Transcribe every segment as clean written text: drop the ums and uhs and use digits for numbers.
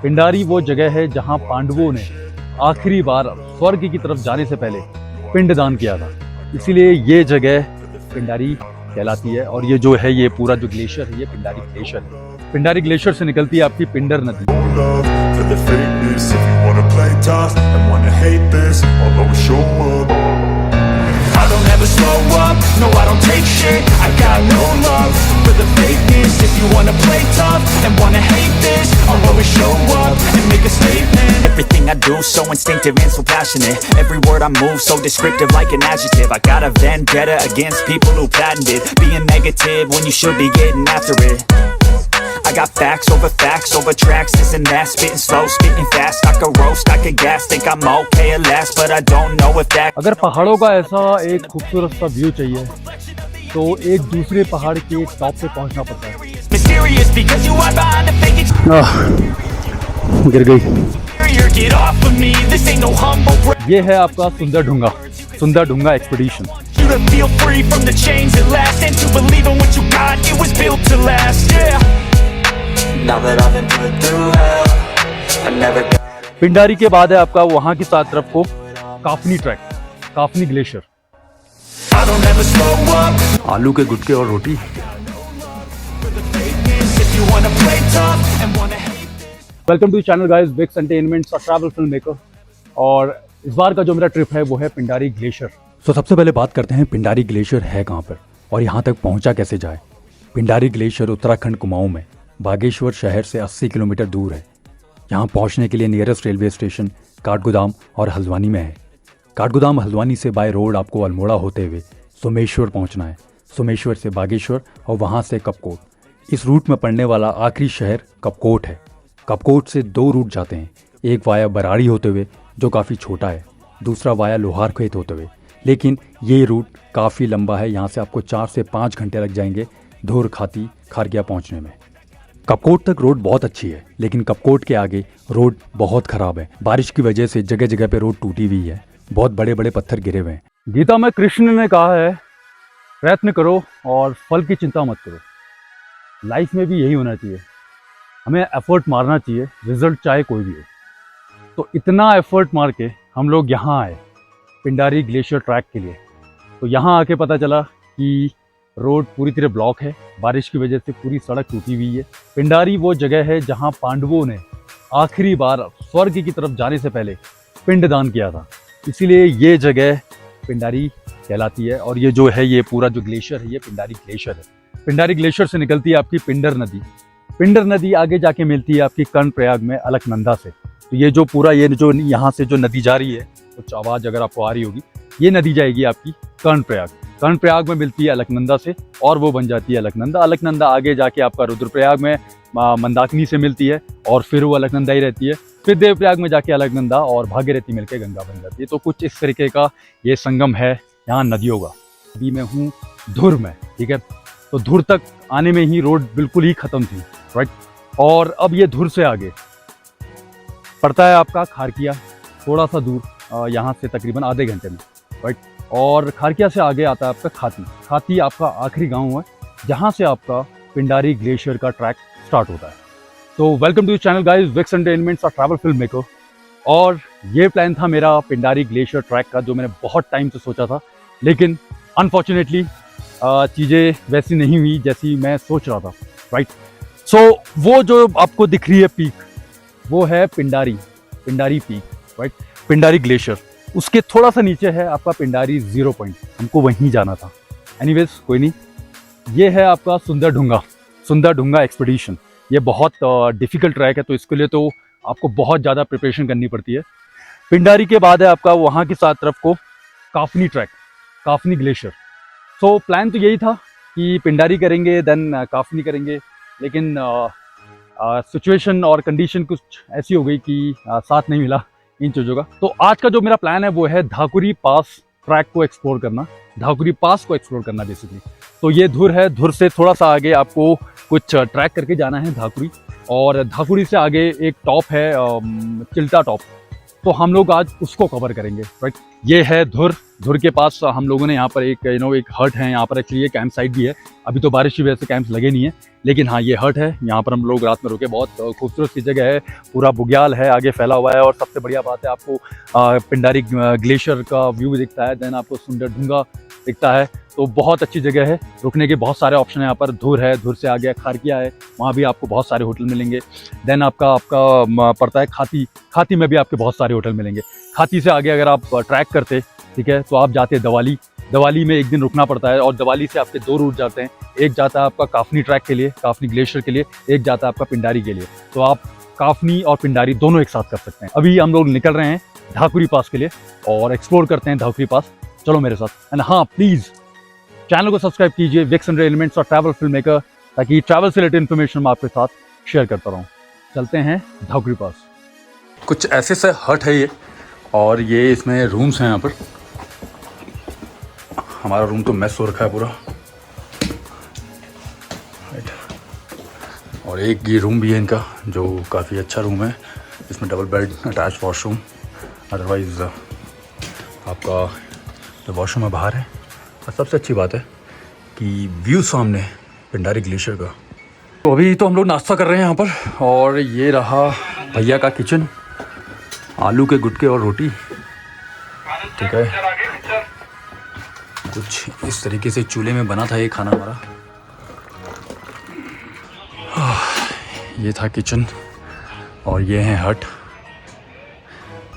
पिंडारी वो जगह है जहाँ पांडवों ने आखिरी बार स्वर्ग की तरफ जाने से पहले पिंडदान किया था, इसीलिए ये जगह पिंडारी कहलाती है। और ये जो है, ये पूरा जो ग्लेशियर है, ये पिंडारी ग्लेशियर है। पिंडारी ग्लेशियर से निकलती है आपकी पिंडर नदी। I don't ever slow up, no I don't take shit. I got no love for the fakeness. If you wanna play tough and wanna hate this, I'll always show up and make a statement. Everything I do so instinctive and so passionate. Every word I move so descriptive like an adjective. I got a vendetta against people who patented being negative when you should be getting after it. I got facts over tracks, this and that, spitting slow, spitting fast. I could roast, I could gas, think I'm okay at last, but I don't know if that. अगर पहाड़ों का ऐसा एक खूबसूरत सा view चाहिए तो एक दूसरे पहाड़ के टॉप पे पहुंचना पड़ता है। Mysterious because you are behind a fake गिर गई। exterior. Get off of me, this ain't no humble brag. ये है आपका सुंदर ढूंगा expedition. You to feel free from the chains that last, and to believe in what you got, it was built to last. Yeah. Now that I've been put through hell, I never got. Pindari के बाद है आपका वहाँ की सात तरफ को Kafni track, Kafni glacier. I don't ever slow up. आलू के गुटके और रोटी। If you wanna play tough and wanna hate. Welcome to channel guys, Vicks entertainments a travel film maker. और इस बार का जो मेरा ट्रिप है वो है पिंडारी ग्लेशियर। तो सबसे पहले बात करते हैं पिंडारी ग्लेशियर है कहाँ पर और यहाँ तक पहुँचा कैसे जाए। पिंडारी ग्लेशियर उत्तराखंड कुमाऊं में बागेश्वर शहर से 80 किलोमीटर दूर है। यहाँ पहुँचने के लिए नियरेस्ट रेलवे स्टेशन काठगोदाम और हल्द्वानी में है। काठगोदाम हल्द्वानी से बाय रोड आपको अल्मोड़ा होते हुए सोमेश्वर पहुँचना है, सोमेश्वर से बागेश्वर और वहाँ से कपकोट। इस रूट में पड़ने वाला आखिरी शहर कपकोट है। कपकोट से दो रूट जाते हैं, एक वाया बराड़ी होते हुए जो काफ़ी छोटा है, दूसरा वाया लोहारखेत होते हुए। लेकिन ये रूट काफ़ी लंबा है, यहाँ से आपको 4 से 5 घंटे लग जाएंगे धुर खाती खारगिया पहुँचने में। कपकोट तक रोड बहुत अच्छी है, लेकिन कपकोट के आगे रोड बहुत ख़राब है। बारिश की वजह से जगह जगह पे रोड टूटी हुई है, बहुत बड़े बड़े पत्थर गिरे हुए हैं। गीता में कृष्ण ने कहा है, प्रयत्न करो और फल की चिंता मत करो। लाइफ में भी यही होना चाहिए, हमें एफर्ट मारना चाहिए, रिजल्ट चाहे कोई भी हो। तो इतना एफर्ट मार के हम लोग यहाँ आए पिंडारी ग्लेशियर ट्रैक के लिए। तो यहाँ आके पता चला कि रोड पूरी तरह ब्लॉक है, बारिश की वजह से पूरी सड़क टूटी हुई है। पिंडारी वो जगह है जहाँ पांडवों ने आखिरी बार स्वर्ग की तरफ जाने से पहले पिंडदान किया था, इसीलिए ये जगह पिंडारी कहलाती है। और ये जो है, ये पूरा जो ग्लेशियर है, ये पिंडारी ग्लेशियर है। पिंडारी ग्लेशियर से निकलती है आपकी पिंडर नदी। पिंडर नदी आगे जाके मिलती है आपकी कर्णप्रयाग में अलकनंदा से। तो ये जो पूरा, ये जो यहाँ से जो नदी जा रही है, कुछ आवाज़ अगर आपको आ रही होगी, ये नदी जाएगी आपकी कर्णप्रयाग। कर्णप्रयाग में मिलती है अलकनंदा से और वो बन जाती है अलकनंदा। अलकनंदा आगे जाके आपका रुद्रप्रयाग में मंदाकिनी से मिलती है और फिर वो अलकनंदा ही रहती है। फिर देवप्रयाग में जाके अलकनंदा और भागीरथी मिलकर गंगा बन जाती है। तो कुछ इस तरीके का ये संगम है यहाँ नदियों का। अभी मैं हूँ धुर में, ठीक है। तो धुर तक आने में ही रोड बिल्कुल ही ख़त्म थी, राइट। और अब ये धुर से आगे पड़ता है आपका खारकिया, थोड़ा सा दूर, यहाँ से तकरीबन आधे घंटे में, राइट। और खारकिया से आगे आता है आपका खाती। खाती आपका आखिरी गांव है जहाँ से आपका पिंडारी ग्लेशियर का ट्रैक स्टार्ट होता है। तो welcome to channel guys, Vicks entertainments a travel film maker. और ये प्लान था मेरा पिंडारी ग्लेशियर ट्रैक का, जो मैंने बहुत टाइम से सोचा था, लेकिन अनफॉर्चुनेटली चीज़ें वैसी नहीं हुई जैसी मैं सोच रहा था, राइट। सो वो जो आपको दिख रही है पीक, वो है Pindari peak, right, Pindari glacier. उसके थोड़ा सा नीचे है आपका पिंडारी 0 पॉइंट, हमको वहीं जाना था। एनीवेज कोई नहीं। ये है आपका सुंदर ढूंगा एक्सपीडिशन। ये बहुत डिफ़िकल्ट ट्रैक है, तो इसके लिए तो आपको बहुत ज़्यादा प्रिपरेशन करनी पड़ती है। पिंडारी के बाद है आपका वहाँ की सात तरफ को Kafni track, Kafni glacier. So plan तो यही था कि पिंडारी करेंगे देन काफनी करेंगे, लेकिन सिचुएशन और कंडीशन कुछ ऐसी हो गई कि साथ नहीं मिला इन चीज़ों का। तो आज का जो मेरा प्लान है वो है धाकुरी पास ट्रैक को एक्सप्लोर करना, धाकुरी पास को एक्सप्लोर करना बेसिकली। तो ये धुर है, धुर से थोड़ा सा आगे आपको कुछ ट्रैक करके जाना है धाकुरी, और धाकुरी से आगे एक टॉप है चिल्टा टॉप। तो हम लोग आज उसको कवर करेंगे, राइट। ये है धुर के पास हम लोगों ने यहाँ पर एक एक हट है, यहाँ पर एक्चुअली ये कैंप साइट भी है। अभी तो बारिश की वजह से कैंप्स लगे नहीं है, लेकिन हाँ ये हट है, यहाँ पर हम लोग रात में रुके। बहुत खूबसूरत सी जगह है, पूरा बुग्याल है आगे फैला हुआ है, और सबसे बढ़िया बात है आपको पिंडारी ग्लेशियर का व्यू भी दिखता है, देन आपको सुंदर ढूंगा दिखता है। तो बहुत अच्छी जगह है, रुकने के बहुत सारे ऑप्शन है यहाँ पर। धुर है, धुर से आगे खारकिया है, वहाँ भी आपको बहुत सारे होटल मिलेंगे। देन आपका पड़ता है खाती में भी आपके बहुत सारे होटल मिलेंगे। खाती से आगे अगर आप ट्रैक करते, ठीक है, तो आप जाते दवाली में एक दिन रुकना पड़ता है, और दवाली से आपके 2 रूट जाते हैं। एक जाता है आपका काफनी ट्रैक के लिए, काफनी ग्लेशियर के लिए, एक जाता है आपका पिंडारी के लिए। तो आप काफनी और पिंडारी दोनों एक साथ कर सकते हैं। अभी हम लोग निकल रहे हैं धाकुरी पास के लिए और एक्सप्लोर करते हैं धाकुरी पास। चलो मेरे साथ। एंड हाँ, प्लीज़ चैनल को सब्सक्राइब कीजिए, विक्स एंड एलिमेंट्स और ट्रैवल फिल्म मेकर, ताकि ट्रैवल से रिलेटेड इन्फॉर्मेशन मैं आपके साथ शेयर करता रहूँ। चलते हैं धाकुरी पास। कुछ ऐसे से हट है ये, और ये इसमें रूम्स हैं। यहाँ पर हमारा रूम तो मेस हो रखा है पूरा, राइट। और एक ये रूम भी है इनका, जो काफ़ी अच्छा रूम है। इसमें double bed, attach washroom. Otherwise आपका जो वॉशरूम है बाहर है। और सबसे अच्छी बात है कि व्यू सामने पिंडारी ग्लेशियर का। तो अभी तो हम लोग नाश्ता कर रहे हैं यहाँ पर, और ये रहा भैया का किचन। आलू के गुटके और रोटी, ठीक है। कुछ इस तरीके से चूल्हे में बना था ये खाना हमारा। ये था किचन, और ये है हट।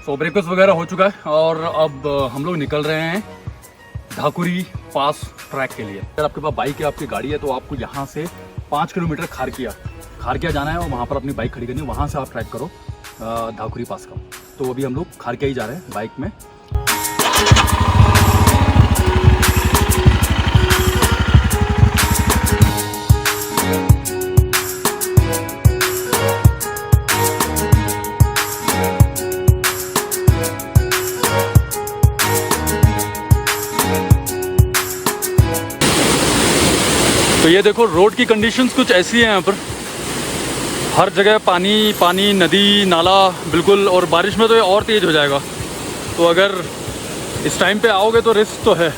तो ब्रेकफास्ट वगैरह हो चुका है, और अब हम लोग निकल रहे हैं धाकुरी पास ट्रैक के लिए। अगर आपके पास बाइक है, आपकी गाड़ी है, तो आपको यहाँ से 5 किलोमीटर खारकिया जाना है, और वहाँ पर अपनी बाइक खड़ी करनी है। वहाँ से आप ट्रैक करो धाकुरी पास का। तो अभी हम लोग खारकिया ही जा रहे हैं बाइक में। तो ये देखो, रोड की कंडीशंस कुछ ऐसी हैं यहाँ पर। हर जगह पानी पानी, नदी नाला बिल्कुल, और बारिश में तो ये और तेज़ हो जाएगा। तो अगर इस टाइम पे आओगे तो रिस्क तो है।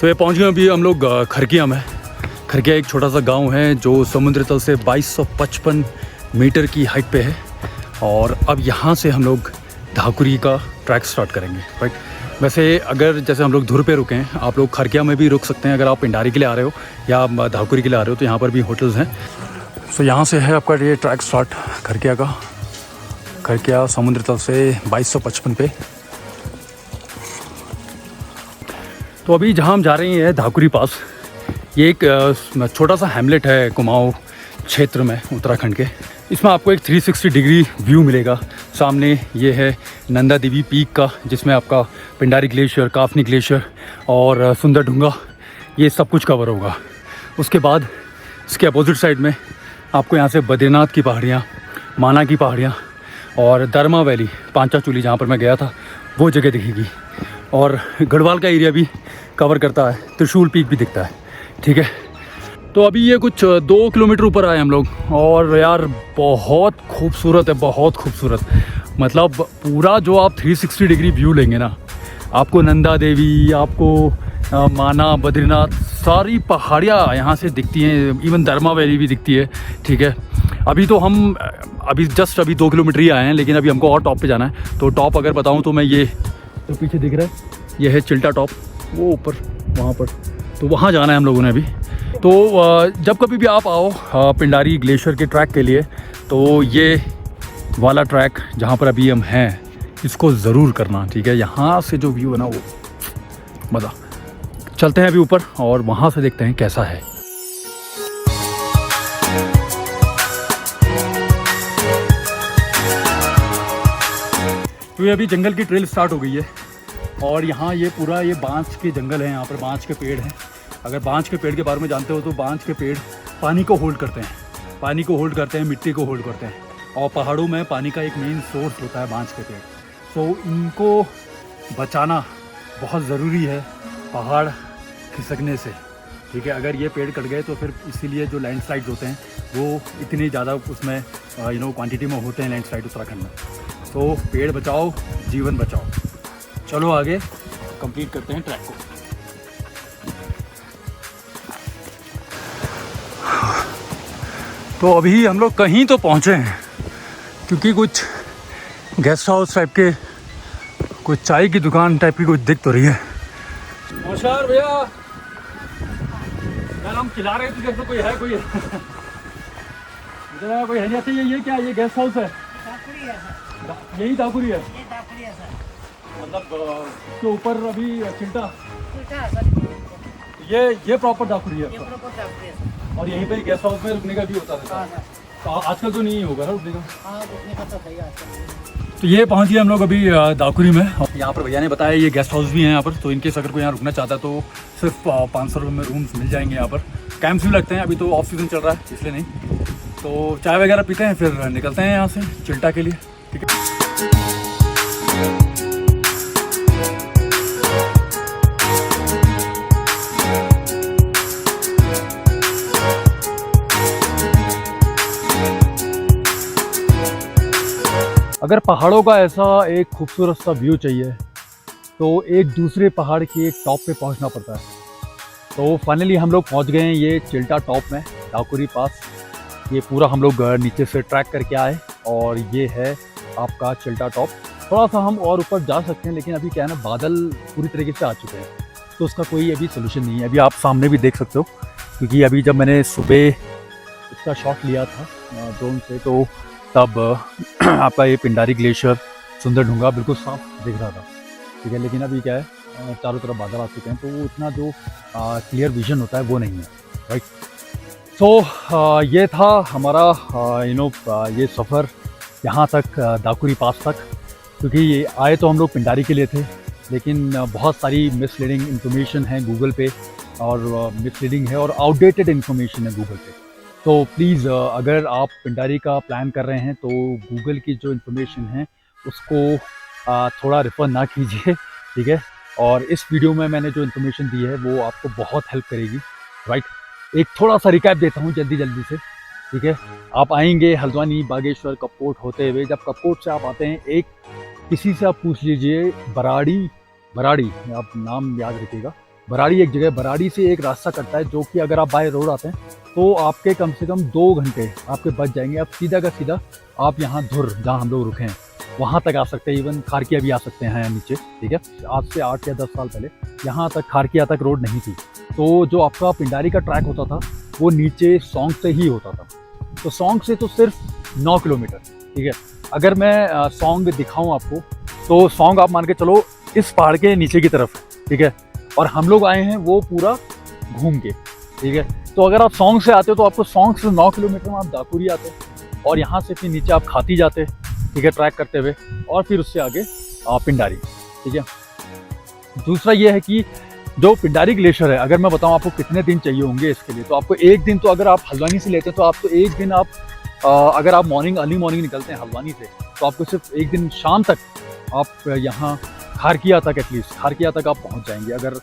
तो ये पहुँच गए अभी हम लोग खरकिया में। खरकिया एक छोटा सा गांव है जो समुद्र तल से 2255 मीटर की हाइट पे है। और अब यहाँ से हम लोग धाकुरी का ट्रैक स्टार्ट करेंगे, राइट। वैसे अगर जैसे हम लोग धुर पे रुके हैं, आप लोग खरकिया में भी रुक सकते हैं। अगर आप पिंडारी के लिए आ रहे हो या धाकुरी के लिए आ रहे हो, तो यहाँ पर भी होटल्स हैं। सो यहाँ से है आपका ये ट्रैक स्टार्ट खरकिया का। खरकिया समुद्र तल से 2255 पे। तो अभी जहाँ हम जा रहे हैं धाकुरी पास, ये एक छोटा सा हैमलेट है कुमाऊं क्षेत्र में, उत्तराखंड के। इसमें आपको एक 360 डिग्री व्यू मिलेगा। सामने ये है नंदा देवी पीक का, जिसमें आपका पिंडारी ग्लेशियर, काफनी ग्लेशियर और सुंदर ढूंगा, ये सब कुछ कवर होगा। उसके बाद इसके अपोजिट साइड में आपको यहाँ से बद्रीनाथ की पहाड़ियाँ, माना की पहाड़ियाँ और दरमा वैली, पांचाचूली जहाँ पर मैं गया था, वो जगह दिखेगी। और गढ़वाल का एरिया भी कवर करता है, त्रिशूल पीक भी दिखता है, ठीक है। तो अभी ये कुछ 2 किलोमीटर ऊपर आए हम लोग, और यार बहुत खूबसूरत है, बहुत खूबसूरत। मतलब पूरा जो आप 360 डिग्री व्यू लेंगे ना, आपको नंदा देवी, आपको माना, बद्रीनाथ, सारी पहाड़ियाँ यहाँ से दिखती हैं। इवन दरमा वैली भी दिखती है, ठीक है। अभी तो हम जस्ट 2 किलोमीटर ही आए हैं, लेकिन अभी हमको और टॉप पे जाना है। तो टॉप अगर बताऊँ तो मैं ये तो पीछे दिख रहा है, ये है चिल्टा टॉप, वो ऊपर वहाँ पर। तो वहाँ जाना है हम लोगों ने अभी। तो जब कभी भी आप आओ पिंडारी ग्लेशियर के ट्रैक के लिए, तो ये वाला ट्रैक जहाँ पर अभी हम हैं, इसको ज़रूर करना, ठीक है। यहाँ से जो व्यू है ना, वो मज़ा। चलते हैं अभी ऊपर और वहाँ से देखते हैं कैसा है। तो ये अभी जंगल की ट्रेल स्टार्ट हो गई है, और यहाँ ये पूरा ये बांस के जंगल है। यहाँ पर बांस के पेड़ हैं। अगर बांस के पेड़ के बारे में जानते हो, तो बांस के पेड़ पानी को होल्ड करते हैं, पानी को होल्ड करते हैं, मिट्टी को होल्ड करते हैं। और पहाड़ों में पानी का एक मेन सोर्स होता है बांस के पेड़। तो इनको बचाना बहुत ज़रूरी है पहाड़ खिसकने से, ठीक है। अगर ये पेड़ कट गए तो फिर इसीलिए जो लैंडस्लाइड्स होते हैं वो इतनी ज़्यादा उसमें क्वांटिटी में होते हैं लैंडस्लाइड उत्तराखंड में। तो पेड़ बचाओ जीवन बचाओ। चलो आगे कंप्लीट करते हैं ट्रैक को। तो अभी हम लोग कहीं तो पहुंचे हैं, क्योंकि कुछ गेस्ट हाउस टाइप के, कुछ चाय की दुकान टाइप की कुछ दिख तो रही है। नमस्कार भैया, यार हम खिला रहे थे, देखो कोई है कोई कोई है नहीं। अच्छा ये क्या, ये गेस्ट हाउस है? दाकुरी है सर। यही दाकुरी है? ये दाकुरी है सर। मतलब उसके ऊपर अभी चिल्टा, उल्टा है सर। ये प्रॉपर दाकुरी है ये आपका? प्रॉपर दाकुरी है सर। और यहीं पे गेस्ट हाउस में रुकने का भी होता रहता हाँ है? सर। तो आजकल तो नहीं होगा ना रुकने का? हाँ रुकने का तो सही है। तो ये पहुंच गए हम लोग अभी दाकुरी में। यहाँ पर भैया ने बताया ये गेस्ट हाउस भी हैं यहाँ पर, तो इनकेस अगर कोई यहाँ रुकना चाहता है तो सिर्फ 500 रुपये में रूम्स मिल जाएंगे यहाँ पर। कैंप्स भी लगते हैं, अभी तो ऑफ सीज़न चल रहा है इसलिए नहीं। तो चाय वगैरह पीते हैं, फिर निकलते हैं यहाँ से चिल्टा के लिए, ठीक है। अगर पहाड़ों का ऐसा एक खूबसूरत सा व्यू चाहिए तो एक दूसरे पहाड़ के टॉप पे पहुंचना पड़ता है। तो फाइनली हम लोग पहुंच गए हैं ये चिल्टा टॉप में, दाकुरी पास। ये पूरा हम लोग नीचे से ट्रैक करके आए और ये है आपका चिल्टा टॉप। थोड़ा सा हम और ऊपर जा सकते हैं, लेकिन अभी क्या है ना, बादल पूरी तरीके से आ चुके हैं, तो उसका कोई अभी सोल्यूशन नहीं है। अभी आप सामने भी देख सकते हो, क्योंकि अभी जब मैंने सुबह इसका शॉट लिया था ड्रोन से, तो तब आपका ये पिंडारी ग्लेशियर सुंदरढूंगा बिल्कुल साफ दिख रहा था, ठीक है। लेकिन अभी क्या है, चारों तरफ बादल आ चुके हैं, तो वो इतना जो क्लियर विजन होता है वो नहीं है, राइट। तो ये था हमारा ये सफ़र यहाँ तक, दाकुरी पास तक। क्योंकि ये आए तो हम लोग पिंडारी के लिए थे, लेकिन बहुत सारी मिसलीडिंग इन्फॉर्मेशन है गूगल पे, और मिसलीडिंग है और आउटडेटेड इन्फॉर्मेशन है गूगल पे। तो प्लीज़ अगर आप पिंडारी का प्लान कर रहे हैं तो गूगल की जो इन्फॉर्मेशन है उसको थोड़ा रेफर ना कीजिए, ठीक है। और इस वीडियो में मैंने जो इन्फॉर्मेशन दी है वो आपको बहुत हेल्प करेगी, राइट। एक थोड़ा सा रिकैप देता हूँ जल्दी से, ठीक है। आप आएंगे हल्द्वानी, बागेश्वर, कपकोट होते हुए, जब कपकोट से आप आते हैं, एक किसी से आप पूछ लीजिए बराड़ी, आप नाम याद रखिएगा, बराड़ी एक जगह, बराड़ी से एक रास्ता कटता है, जो कि अगर आप बाय रोड आते हैं तो आपके कम से कम 2 घंटे आपके बच जाएंगे। आप सीधा का सीधा आप यहाँ धुर, जहाँ हम लोग रुके हैं, वहाँ तक आ सकते हैं। इवन खारकिया भी आ सकते हैं नीचे, ठीक है। आज से 8 या 10 साल पहले यहाँ तक, खारकिया तक रोड नहीं थी, तो जो आपका पिंडारी का ट्रैक होता था वो नीचे सौंग से ही होता था। तो सौंग से तो सिर्फ 9 किलोमीटर, ठीक है। अगर मैं सौंग दिखाऊँ आपको, तो सौंग आप मान के चलो इस पहाड़ के नीचे की तरफ, ठीक है। और हम लोग आए हैं वो पूरा घूम के, ठीक है। तो अगर आप सौंग से आते हो तो आपको सौंग से 9 किलोमीटर में आप दाकुरी आते, और यहाँ से फिर नीचे आप खाती जाते, ठीक है, ट्रैक करते हुए, और फिर उससे आगे पिंडारी, ठीक है। दूसरा ये है कि जो पिंडारी ग्लेशियर है, अगर मैं बताऊँ आपको कितने दिन चाहिए होंगे इसके लिए, तो आपको एक दिन, तो अगर आप हल्द्वानी से लेते हैं तो आपको एक दिन, आप अगर आप अर्ली मॉर्निंग निकलते हैं हल्द्वानी से, तो आपको सिर्फ एक दिन शाम तक आप यहाँ खारकिया तक, एटलीस्ट खारकिया तक आप पहुँच जाएंगे। अगर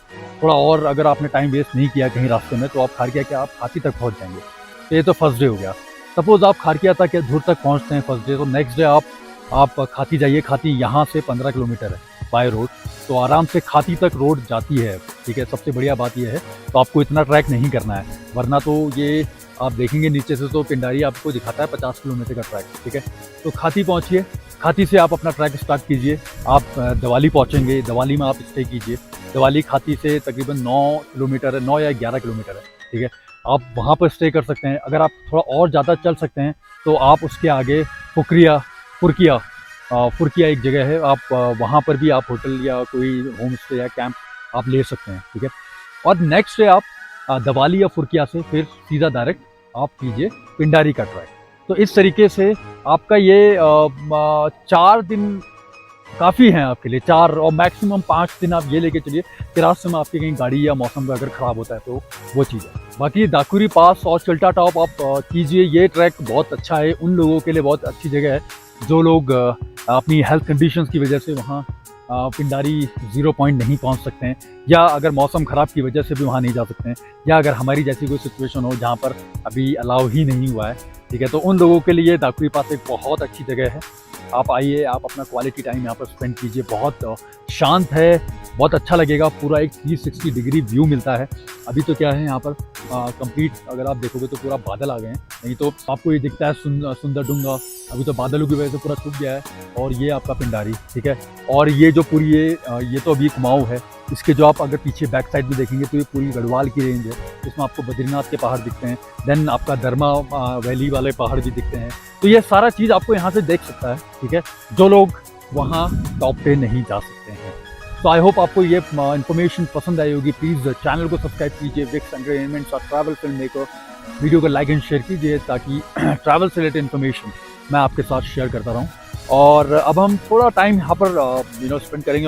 थोड़ा और अगर आपने टाइम वेस्ट नहीं किया कहीं रास्ते में, तो आप खारकिया के आप खाती तक पहुँच जाएंगे। तो ये तो फर्स्ट डे हो गया। सपोज़ आप खारकिया तक या धुर तक पहुँचते हैं फर्स्ट डे, तो नेक्स्ट डे आप खाती जाइए। खाती यहाँ से 15 किलोमीटर है बाय रोड, तो आराम से खाती तक रोड जाती है, ठीक है। सबसे बढ़िया बात यह है, तो आपको इतना ट्रैक नहीं करना है, वरना तो ये आप देखेंगे नीचे से तो पिंडारी आपको दिखाता है 50 किलोमीटर का ट्रैक, ठीक है। तो खाती पहुँचिए, खाती से आप अपना ट्रैक स्टार्ट कीजिए। आप दिवाली पहुँचेंगे, दिवाली में आप स्टे कीजिए। दिवाली खाती से तकरीबन 9 किलोमीटर है, 9 या 11 किलोमीटर है, ठीक है। आप वहाँ पर स्टे कर सकते हैं। अगर आप थोड़ा और ज़्यादा चल सकते हैं तो आप उसके आगे फुरकिया एक जगह है, आप वहाँ पर भी आप होटल या कोई होम स्टे या कैंप आप ले सकते हैं, ठीक है। और नेक्स्ट डे आप दिवाली या फुरकिया से फिर सीधा डायरेक्ट आप कीजिए पिंडारी का ट्रैक। तो इस तरीके से आपका ये 4 दिन काफ़ी हैं आपके लिए, 4 और मैक्सिमम 5 दिन आप ये लेके चलिए कि रास्ते में आपकी कहीं गाड़ी या मौसम का अगर ख़राब होता है तो वो चीज़ है। बाकी दाकुरी पास और चिल्टा टॉप आप कीजिए, ये ट्रैक बहुत अच्छा है, उन लोगों के लिए बहुत अच्छी जगह है जो लोग अपनी हेल्थ कंडीशंस की वजह से वहाँ पिंडारी 0 पॉइंट नहीं पहुँच सकते हैं, या अगर मौसम ख़राब की वजह से भी वहाँ नहीं जा सकते हैं, या अगर हमारी जैसी कोई सिचुएशन हो जहाँ पर अभी अलाउ ही नहीं हुआ है, ठीक है। तो उन लोगों के लिए दाकुरी पास एक बहुत अच्छी जगह है। आप आइए, आप अपना क्वालिटी टाइम यहाँ पर स्पेंड कीजिए। बहुत शांत है, बहुत अच्छा लगेगा। पूरा एक 360 डिग्री व्यू मिलता है। अभी तो क्या है यहाँ पर कंप्लीट, अगर आप देखोगे तो पूरा बादल आ गए हैं, नहीं तो आपको ये दिखता है सुंदर डूंगा। अभी तो बादलों की वजह से पूरा छुप गया है। और ये आपका पिंडारी, ठीक है। और ये जो पूरी ये तो अभी कुमाऊँ है। इसके जो आप अगर पीछे बैक साइड में देखेंगे तो ये पूरी गढ़वाल की रेंज है। इसमें आपको बद्रीनाथ के पहाड़ दिखते हैं, देन आपका धर्मा वैली वाले पहाड़ भी दिखते हैं। तो ये सारा चीज़ आपको यहाँ से देख सकता है, ठीक है, जो लोग वहाँ टॉप पे नहीं जा सकते हैं। तो आई होप आपको ये इन्फॉर्मेशन पसंद आई होगी। प्लीज़ चैनल को सब्सक्राइब कीजिए, विक्स एंटरटेनमेंट और ट्रैवल फिल्म मेकर। वीडियो को लाइक एंड शेयर कीजिए ताकि ट्रैवल से रिलेटेड इन्फॉर्मेशन मैं आपके साथ शेयर करता रहूँ। और अब हम थोड़ा टाइम यहाँ पर स्पेंड करेंगे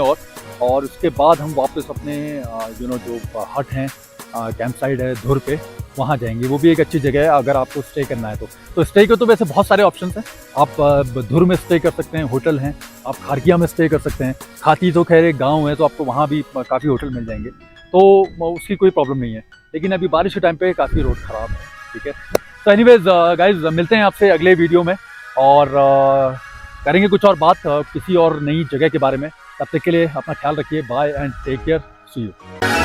और उसके बाद हम वापस अपने जो हट हैं, कैंप साइड है धुर पे, वहाँ जाएंगे। वो भी एक अच्छी जगह है अगर आपको स्टे करना है तो स्टे के तो वैसे बहुत सारे ऑप्शंस हैं। आप धुर में स्टे कर सकते हैं, होटल हैं। आप खारकिया में स्टे कर सकते हैं। खाती तो खैर एक गाँव है, तो आपको वहाँ भी काफ़ी होटल मिल जाएंगे, तो उसकी कोई प्रॉब्लम नहीं है। लेकिन अभी बारिश के टाइम पे काफ़ी रोड ख़राब है, ठीक है। तो एनीवेज गाइज, मिलते हैं आपसे अगले वीडियो में और करेंगे कुछ और बात किसी और नई जगह के बारे में। तब तक के लिए अपना ख्याल रखिए। Bye and take care, see you.